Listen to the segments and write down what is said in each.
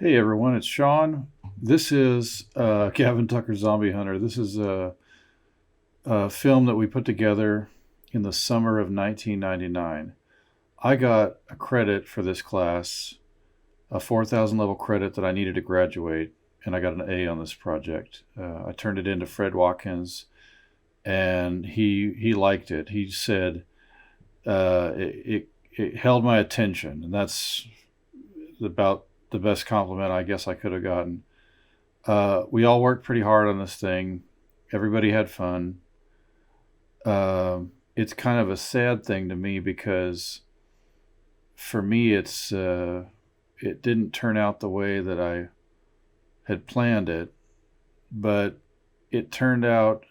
Hey everyone, it's Shawn. This is Gavin Tucker Zombie Hunter. This is a film that we put together in the summer of 1999. I got a credit for this class, a 4,000 level credit that I needed to graduate, and I got an A on this project. I turned it in to Fred Watkins, and he liked it. He said it held my attention, and that's about the best compliment I guess I could have gotten. We all worked pretty hard on this thing. Everybody had fun. It's kind of a sad thing to me because for me, it didn't turn out the way that I had planned it, but it turned out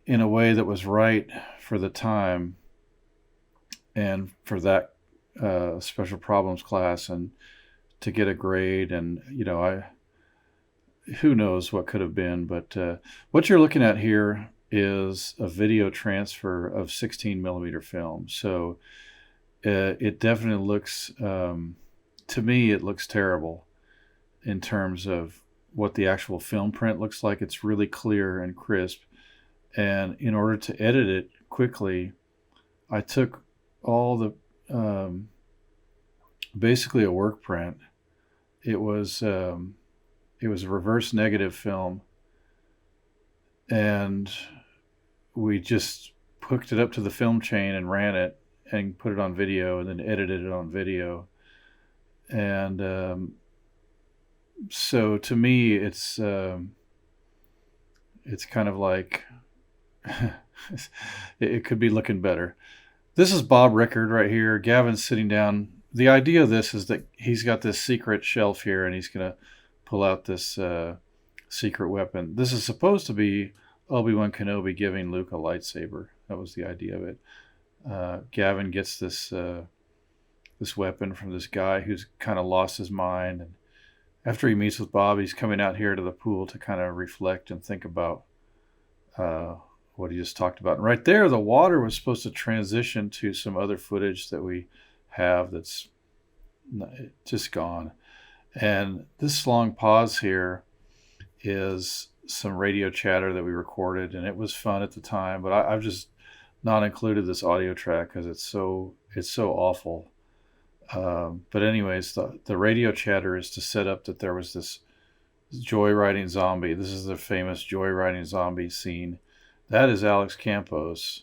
in a way that was right for the time and for that special problems class and to get a grade. And I who knows what could have been, but what you're looking at here is a video transfer of 16 millimeter film. So it definitely looks, to me, it looks terrible in terms of what the actual film print looks like. It's really clear and crisp. And in order to edit it quickly, I took all the, basically a work print. It was a reverse negative film, and we just hooked it up to the film chain and ran it and put it on video and then edited it on video. And so to me, it's kind of like it could be looking better. This is Bob Rickard right here. Gavin's sitting down. The idea of this is that he's got this secret shelf here, and he's going to pull out this secret weapon. This is supposed to be Obi-Wan Kenobi giving Luke a lightsaber. That was the idea of it. Gavin gets this weapon from this guy who's kind of lost his mind. And after he meets with Bob, he's coming out here to the pool to kind of reflect and think about what he just talked about. And right there, the water was supposed to transition to some other footage that we have that's just gone. And this long pause here is some radio chatter that we recorded, and it was fun at the time, but I've just not included this audio track because it's so awful. But anyways, the radio chatter is to set up that there was this joyriding zombie. This is the famous joyriding zombie scene. That is Alex Campos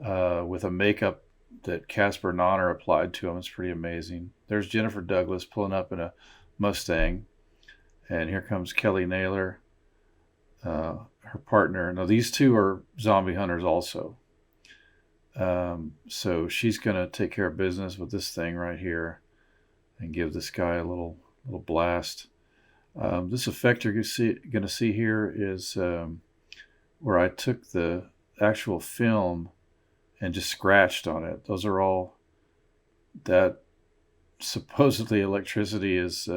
with a makeup that Caspar applied to him. It's pretty amazing. There's Jennifer Douglas pulling up in a Mustang, and here comes Kelley Naylor, her partner. Now these two are zombie hunters also. So she's going to take care of business with this thing right here and give this guy a little blast. This effect you're going to see here is where I took the actual film and just scratched on it. Those are all that supposedly electricity is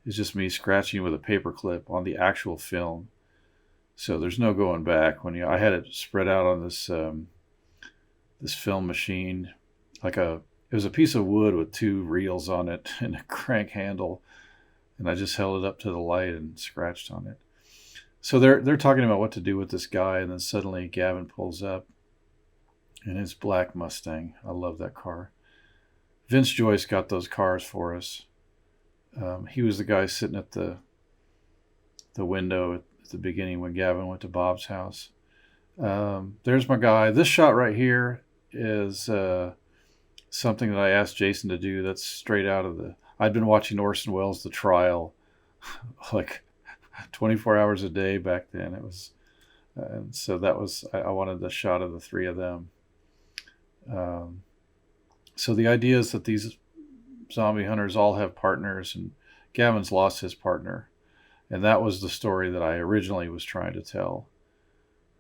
just me scratching with a paper clip on the actual film. So there's no going back. I had it spread out on this this film machine, it was a piece of wood with two reels on it and a crank handle, and I just held it up to the light and scratched on it. So they're talking about what to do with this guy, and then suddenly Gavin pulls up in his black Mustang. I love that car. Vince Joyce got those cars for us. He was the guy sitting at the window at the beginning when Gavin went to Bob's house. There's my guy. This shot right here is something that I asked Jason to do. That's straight out of I'd been watching Orson Welles' The Trial like 24 hours a day back then. It was, and so that was, I wanted the shot of the three of them. So the idea is that these zombie hunters all have partners, and Gavin's lost his partner. And that was the story that I originally was trying to tell.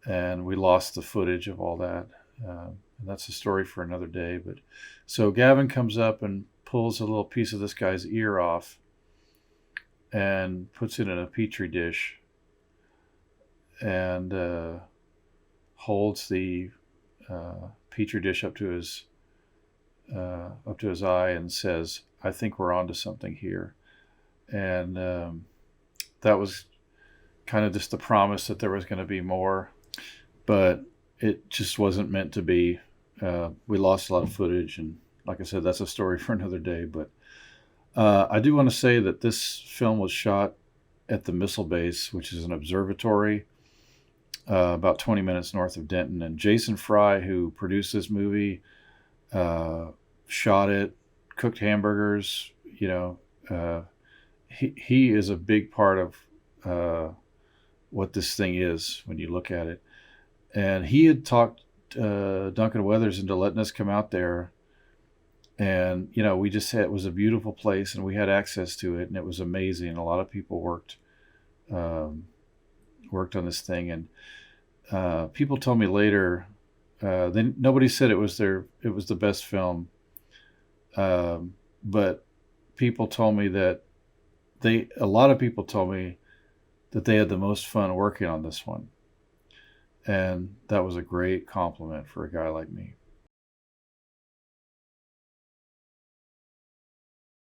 And we lost the footage of all that. And that's a story for another day. But so Gavin comes up and pulls a little piece of this guy's ear off and puts it in a petri dish and holds the petri dish up to his eye and says, "I think we're onto something here." and that was kind of just the promise that there was going to be more, but it just wasn't meant to be. We lost a lot of footage, and like I said, that's a story for another day. But I do want to say that this film was shot at the missile base, which is an observatory about 20 minutes north of Denton. And Jason Fry, who produced this movie, shot it, cooked hamburgers. He is a big part of what this thing is when you look at it. And he had talked Duncan Weathers into letting us come out there. And, we just said it was a beautiful place and we had access to it and it was amazing. A lot of people worked on this thing. And people told me later, nobody said it was the best film. But people told me that a lot of people told me that they had the most fun working on this one. And that was a great compliment for a guy like me.